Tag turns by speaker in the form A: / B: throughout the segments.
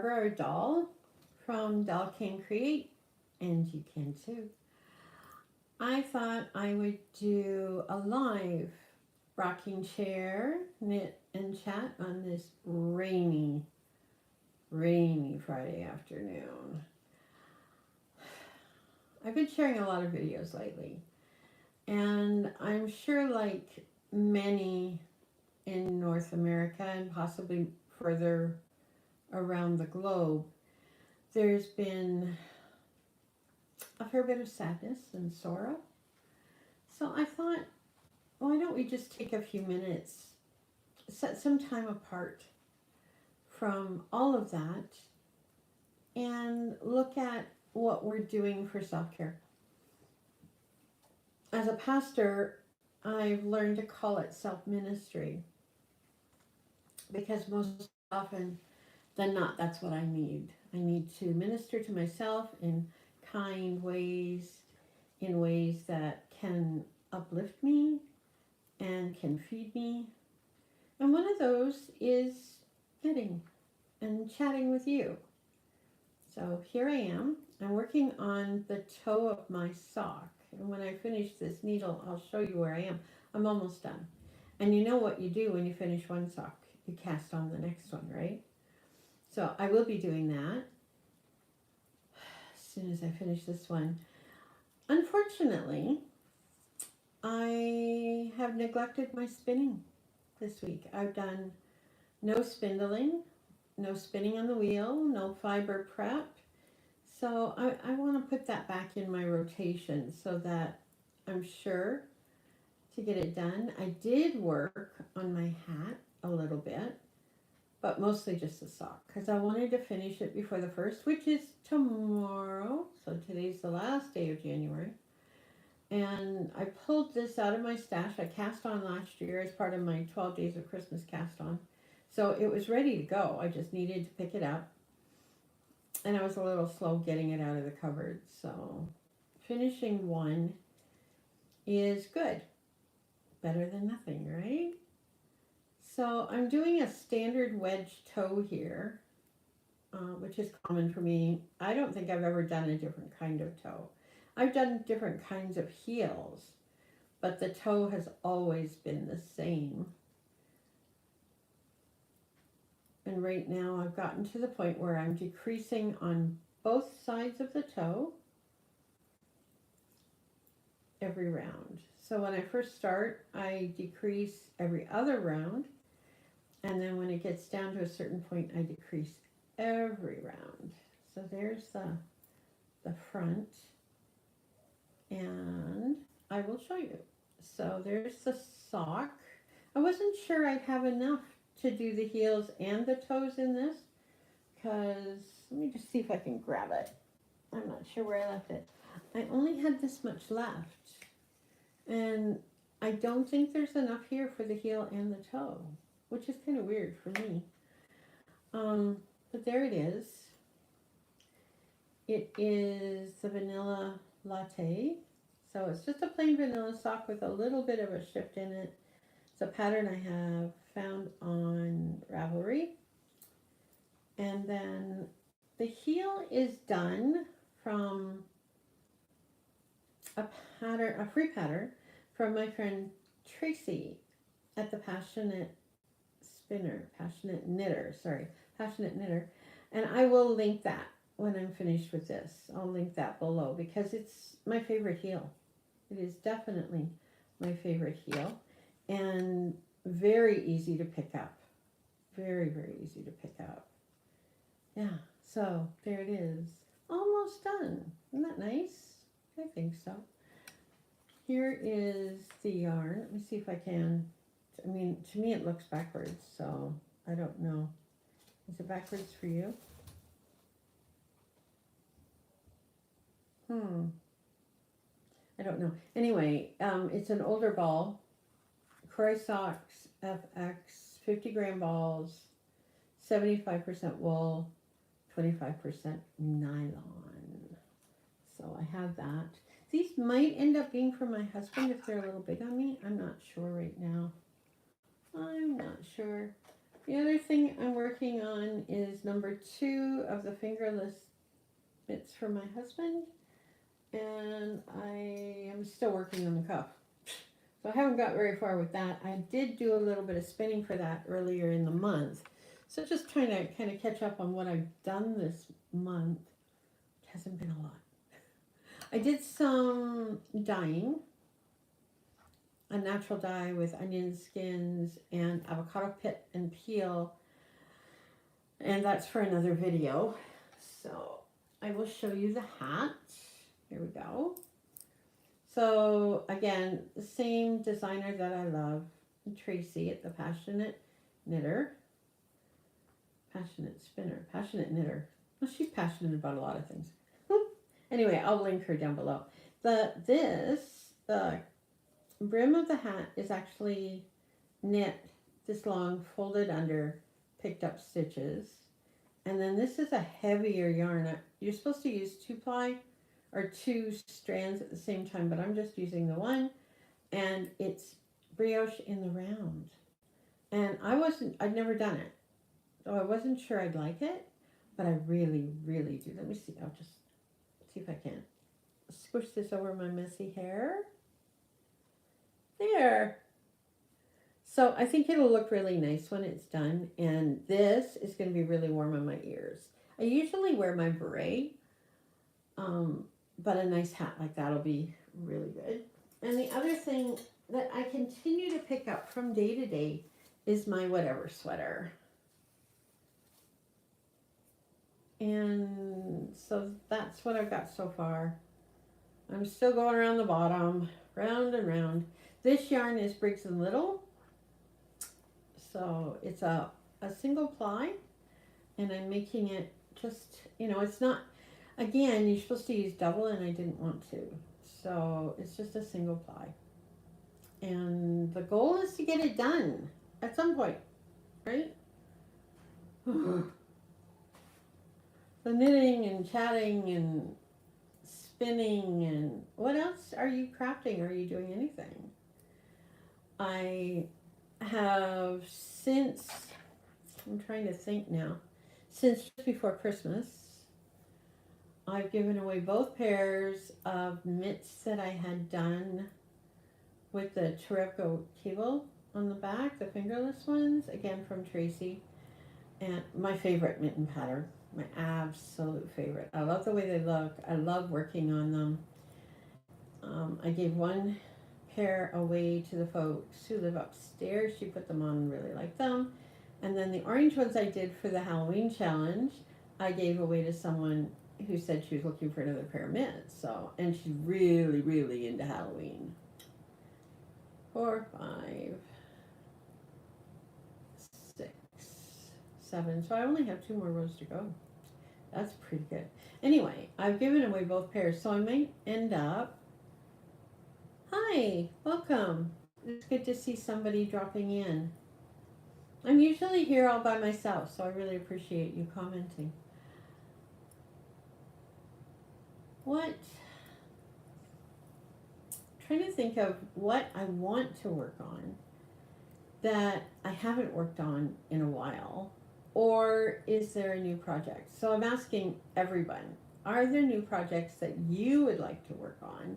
A: Fibre, our doll from Doll Can Create, and you can too. I thought I would do a live rocking chair knit and chat on this rainy Friday afternoon. I've been sharing a lot of videos lately, and I'm sure, like many in North America and possibly further around the globe, there's been a fair bit of sadness and sorrow. So I thought, why don't we just take a few minutes, set some time apart from all of that, and look at what we're doing for self-care. As a pastor, I've learned to call it self-ministry because most often than not, that's what I need. I need to minister to myself in kind ways, in ways that can uplift me and can feed me. And one of those is knitting and chatting with you. So here I am. I'm working on the toe of my sock. And when I finish this needle, I'll show you where I am. I'm almost done. And you know what you do when you finish one sock? You cast on the next one, right? So I will be doing that as soon as I finish this one. Unfortunately, I have neglected my spinning this week. I've done no spindling, no spinning on the wheel, no fiber prep. So I want to put that back in my rotation so that I'm sure to get it done. I did work on my hat a little bit, but mostly just the sock because I wanted to finish it before the 1st, which is tomorrow. So today's the last day of January. And I pulled this out of my stash. I cast on last year as part of my 12 Days of Christmas cast on. So it was ready to go. I just needed to pick it up. And I was a little slow getting it out of the cupboard. So finishing one is good. Better than nothing, right? So I'm doing a standard wedge toe here, which is common for me. I don't think I've ever done a different kind of toe. I've done different kinds of heels, but the toe has always been the same. And right now I've gotten to the point where I'm decreasing on both sides of the toe every round. So when I first start, I decrease every other round. And then when it gets down to a certain point, I decrease every round. So there's the front. And I will show you. So there's the sock. I wasn't sure I'd have enough to do the heels and the toes in this because let me just see if I can grab it. I'm not sure where I left it. I only had this much left, and I don't think there's enough here for the heel and the toe, which is kind of weird for me. But there it is. It is the vanilla latte. So it's just a plain vanilla sock with a little bit of a shift in it. It's a pattern I have found on Ravelry. And then the heel is done from a free pattern from my friend Tracy at the Passionate Knitter. And I will link that when I'm finished with this. I'll link that below because it's my favorite heel. It is definitely my favorite heel and very easy to pick up. Very, very easy to pick up. Yeah, so there it is. Almost done. Isn't that nice? I think so. Here is the yarn. Let me see if I can. I mean, to me it looks backwards, so I don't know. Is it backwards for you? I don't know. Anyway, it's an older ball. Croy Socks FX, 50 gram balls, 75% wool, 25% nylon. So I have that. These might end up being for my husband if they're a little big on me. I'm not sure right now. I'm not sure. The other thing I'm working on is number 2 of the fingerless mitts for my husband. And I am still working on the cuff. So I haven't got very far with that. I did do a little bit of spinning for that earlier in the month. So just trying to kind of catch up on what I've done this month. It hasn't been a lot. I did some dyeing. A natural dye with onion skins and avocado pit and peel. And that's for another video. So I will show you the hat. Here we go. So again, the same designer that I love, Tracy at the Passionate Knitter. Passionate Spinner, Passionate Knitter. Well, she's passionate about a lot of things. Anyway, I'll link her down below. The brim of the hat is actually knit this long, folded under, picked up stitches. And then this is a heavier yarn. You're supposed to use 2-ply or 2 strands at the same time, but I'm just using the one. And it's brioche in the round. And I'd never done it. So I wasn't sure I'd like it, but I really, really do. Let me see. I'll just see if I can squish this over my messy hair. There. So I think it'll look really nice when it's done. And this is going to be really warm on my ears. I usually wear my beret, but a nice hat like that will be really good. And the other thing that I continue to pick up from day to day is my whatever sweater. And so that's what I've got so far. I'm still going around the bottom, round and round. This yarn is Briggs & Little. So it's a single ply. And I'm making it just, it's not, again, you're supposed to use double and I didn't want to. So it's just a single ply. And the goal is to get it done at some point, right? The knitting and chatting and spinning and what else are you crafting? Are you doing anything? I have I'm trying to think now, since just before Christmas, I've given away both pairs of mitts that I had done with the Terepco cable on the back, the fingerless ones, again from Tracy, and my favorite mitten pattern. My absolute favorite. I love the way they look. I love working on them. I gave one pair away to the folks who live upstairs. She put them on and really liked them. And then the orange ones I did for the Halloween challenge, I gave away to someone who said she was looking for another pair of mitts. So, and she's really, really into Halloween. 4, 5, 6, 7. So I only have 2 more rows to go. That's pretty good. Anyway, I've given away both pairs, so I might end up. Hi, welcome. It's good to see somebody dropping in. I'm usually here all by myself, so I really appreciate you commenting. I'm trying to think of what I want to work on that I haven't worked on in a while. Or is there a new project? So I'm asking everyone, are there new projects that you would like to work on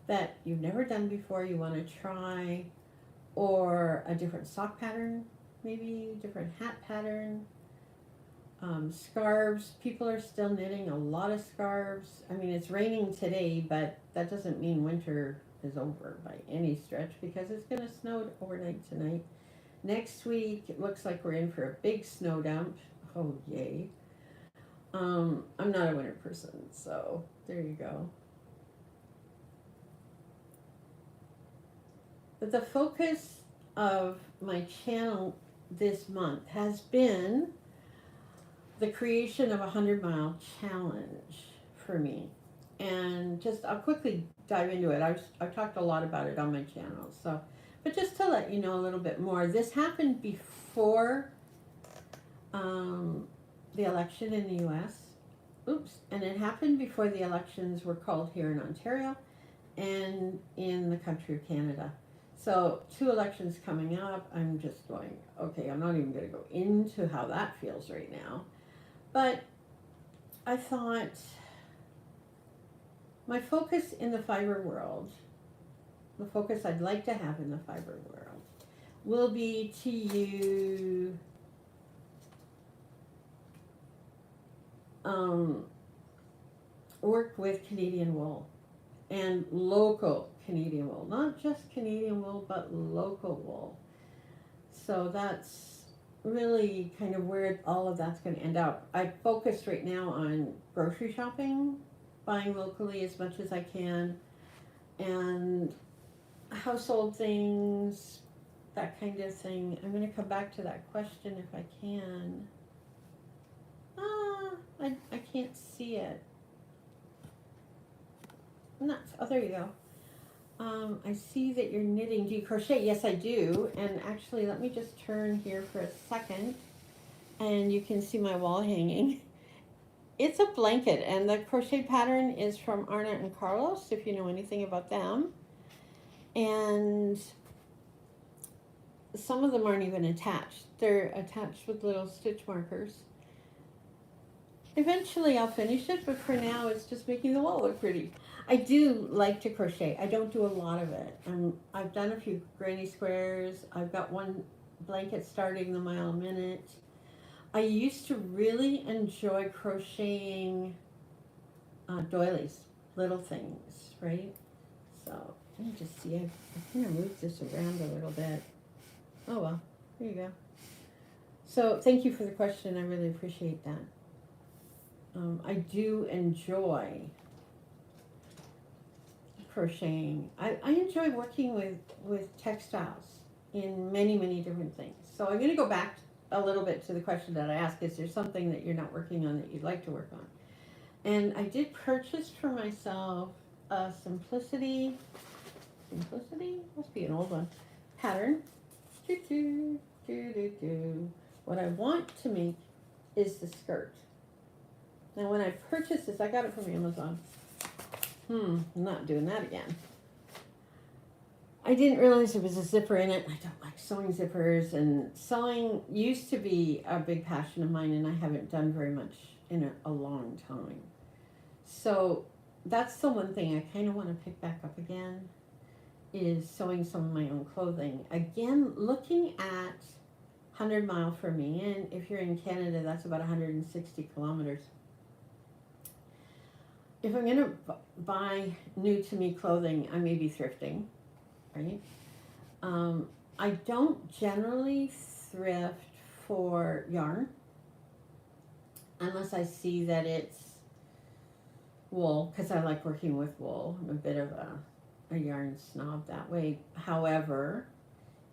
A: that you've never done before, you want to try, or a different sock pattern, maybe different hat pattern, scarves. People are still knitting a lot of scarves. I mean, it's raining today, but that doesn't mean winter is over by any stretch because it's going to snow overnight tonight. Next week, it looks like we're in for a big snow dump. Oh, yay. I'm not a winter person, so there you go. But the focus of my channel this month has been the creation of a 100-mile challenge for me. And I'll quickly dive into it. I've talked a lot about it on my channel, so. But just to let you know a little bit more, this happened before the election in the U.S. And it happened before the elections were called here in Ontario and in the country of Canada. So 2 elections coming up, I'm just going, okay, I'm not even going to go into how that feels right now. But I thought my focus in the fiber world, the focus I'd like to have in the fiber world, will be to you work with Canadian wool and local Canadian wool, not just Canadian wool, but local wool. So that's really kind of where all of that's going to end up. I focus right now on grocery shopping, buying locally as much as I can, and household things, that kind of thing. I'm going to come back to that question if I can. I can't see it. Nuts. Oh, there you go. I see that you're knitting. Do you crochet? Yes, I do. And actually, let me just turn here for a second, and you can see my wall hanging. It's a blanket, and the crochet pattern is from Arne and Carlos, if you know anything about them. And some of them aren't even attached. They're attached with little stitch markers. Eventually I'll finish it, but for now it's just making the wall look pretty. I do like to crochet. I don't do a lot of it. I've done a few granny squares. I've got one blanket starting the mile a minute. I used to really enjoy crocheting doilies, little things, right? So let me just see. I kind of moved this around a little bit. Oh well, here you go. So thank you for the question. I really appreciate that. I do enjoy crocheting. I enjoy working with textiles in many, many different things. So I'm going to go back a little bit to the question that I asked. Is there something that you're not working on that you'd like to work on? And I did purchase for myself a Simplicity, must be an old one, pattern. What I want to make is the skirt. Now when I purchased this, I got it from Amazon. I'm not doing that again. I didn't realize there was a zipper in it. I don't like sewing zippers, and sewing used to be a big passion of mine, and I haven't done very much in a long time. So that's the one thing I kind of want to pick back up again, is sewing some of my own clothing. Again, looking at 100 Mile for me, and if you're in Canada, that's about 160 kilometers. If I'm going to buy new to me clothing, I may be thrifting, right? I don't generally thrift for yarn unless I see that it's wool, because I like working with wool. I'm a bit of a yarn snob that way. However,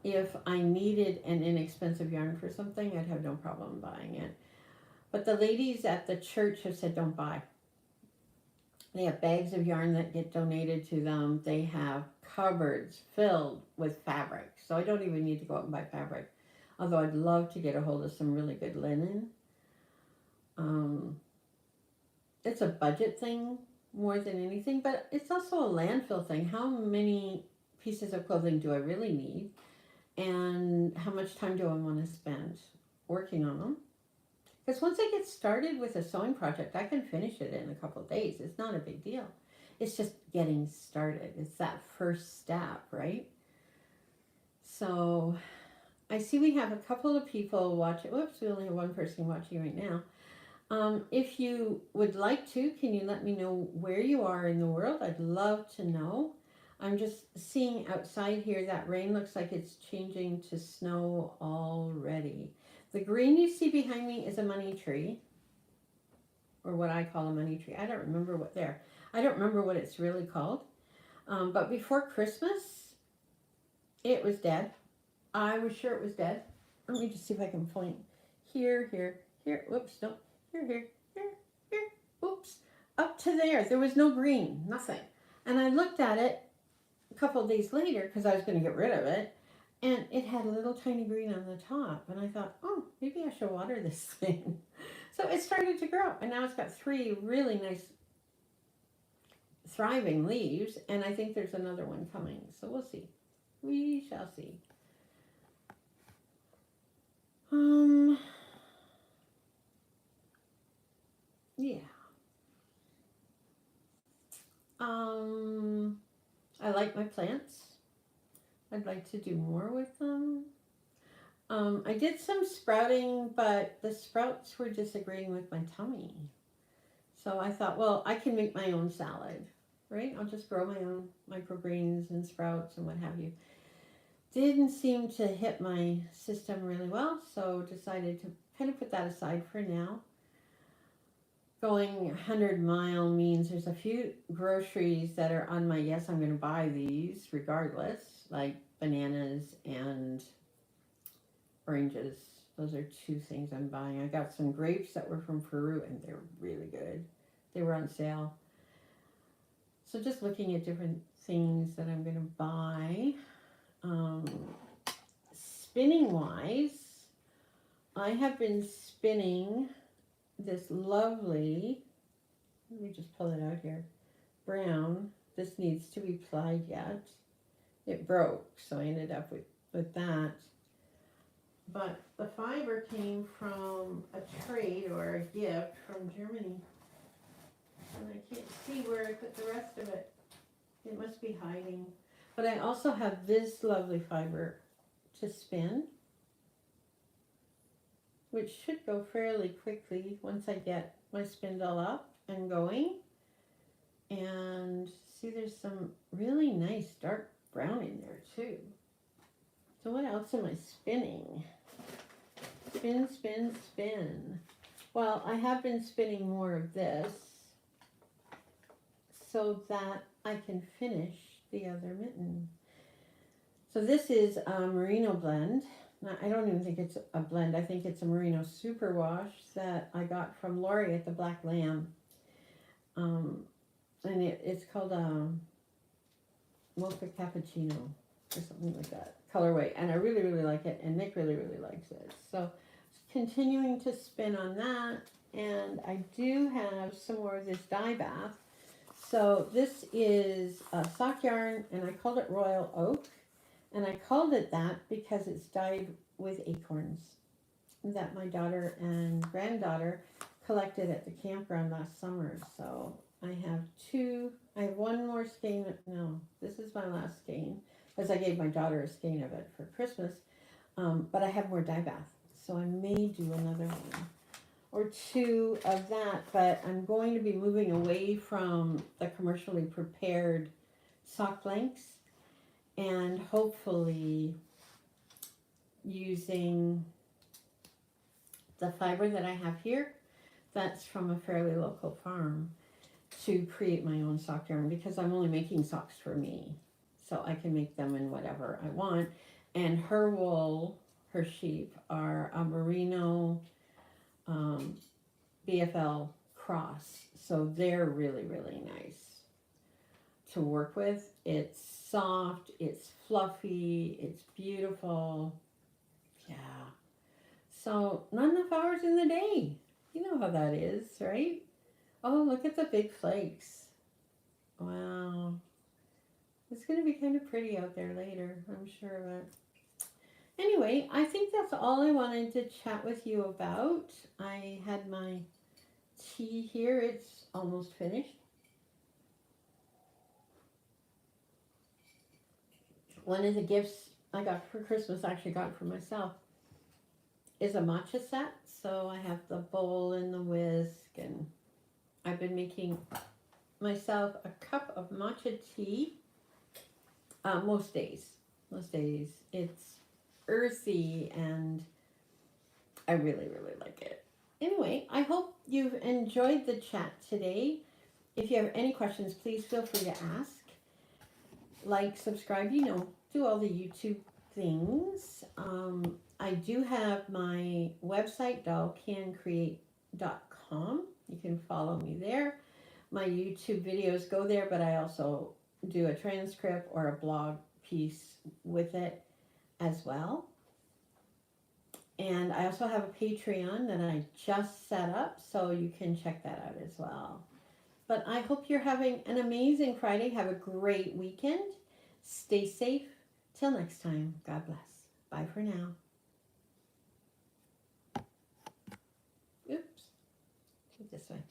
A: if I needed an inexpensive yarn for something, I'd have no problem buying it. But the ladies at the church have said don't buy. They have bags of yarn that get donated to them. They have cupboards filled with fabric. So I don't even need to go out and buy fabric. Although I'd love to get a hold of some really good linen. It's a budget thing more than anything, but it's also a landfill thing. How many pieces of clothing do I really need? And how much time do I want to spend working on them? Because once I get started with a sewing project, I can finish it in a couple of days. It's not a big deal. It's just getting started. It's that first step, right? So I see we have a couple of people watching. Whoops, we only have one person watching right now. If you would like to, can you let me know where you are in the world? I'd love to know. I'm just seeing outside here that rain looks like it's changing to snow already. The green you see behind me is a money tree, or what I call a money tree. I don't remember what it's really called. But before Christmas, it was dead. I was sure it was dead. Let me just see if I can point. Here. Whoops, no. Here. Oops. Up to there. There was no green. Nothing. And I looked at it a couple of days later because I was going to get rid of it. And it had a little tiny green on the top. And I thought, oh, maybe I should water this thing. So it started to grow. And now it's got 3 really nice thriving leaves. And I think there's another one coming. So we'll see. We shall see. Yeah. I like my plants. I'd like to do more with them. I did some sprouting, but the sprouts were disagreeing with my tummy. So I thought, well, I can make my own salad, right? I'll just grow my own microgreens and sprouts and what have you. Didn't seem to hit my system really well, so decided to kind of put that aside for now. Going 100-mile means there's a few groceries that are on my yes, I'm going to buy these regardless, like bananas and oranges. Those are two things I'm buying. I got some grapes that were from Peru and they're really good. They were on sale. So just looking at different things that I'm going to buy. Spinning wise, I have been spinning this lovely, let me just pull it out here, brown. This needs to be plied yet. It broke, so I ended up with that. But the fiber came from a trade or a gift from Germany. And I can't see where I put the rest of it. It must be hiding. But I also have this lovely fiber to spin, which should go fairly quickly once I get my spindle up and going. And see, there's some really nice dark brown in there too. So what else am I spinning? Spin, spin, spin. Well, I have been spinning more of this so that I can finish the other mitten. So this is a merino blend. Now, I don't even think it's a blend. I think it's a merino superwash that I got from Lori at the Black Lamb. And it's called Mocha Cappuccino or something like that colorway. And I really, really like it. And Nick really, really likes it. So continuing to spin on that. And I do have some more of this dye bath. So this is a sock yarn, and I called it Royal Oak. And I called it that because it's dyed with acorns that my daughter and granddaughter collected at the campground last summer. So I have one more skein. No, this is my last skein, because I gave my daughter a skein of it for Christmas. But I have more dye bath, so I may do another one or two of that, but I'm going to be moving away from the commercially prepared sock blanks and hopefully using the fiber that I have here that's from a fairly local farm to create my own sock yarn, because I'm only making socks for me, so I can make them in whatever I want. And her wool, her sheep, are a merino BFL cross, so they're really, really nice to work with. It's soft, it's fluffy, it's beautiful. Yeah. So not enough hours in the day. You know how that is, right? Oh, look at the big flakes. Wow. It's going to be kind of pretty out there later, I'm sure of it. Anyway, I think that's all I wanted to chat with you about. I had my tea here. It's almost finished. One of the gifts I got for Christmas, I actually got for myself, is a matcha set. So I have the bowl and the whisk, and I've been making myself a cup of matcha tea most days. It's earthy and I really, really like it. Anyway, I hope you've enjoyed the chat today. If you have any questions, please feel free to ask. Like, subscribe, do all the YouTube things. I do have my website, dollcancreate.com. You can follow me there. My YouTube videos go there, but I also do a transcript or a blog piece with it as well. And I also have a Patreon that I just set up, so you can check that out as well. But I hope you're having an amazing Friday. Have a great weekend. Stay safe. Till next time, God bless. Bye for now. Oops. This way.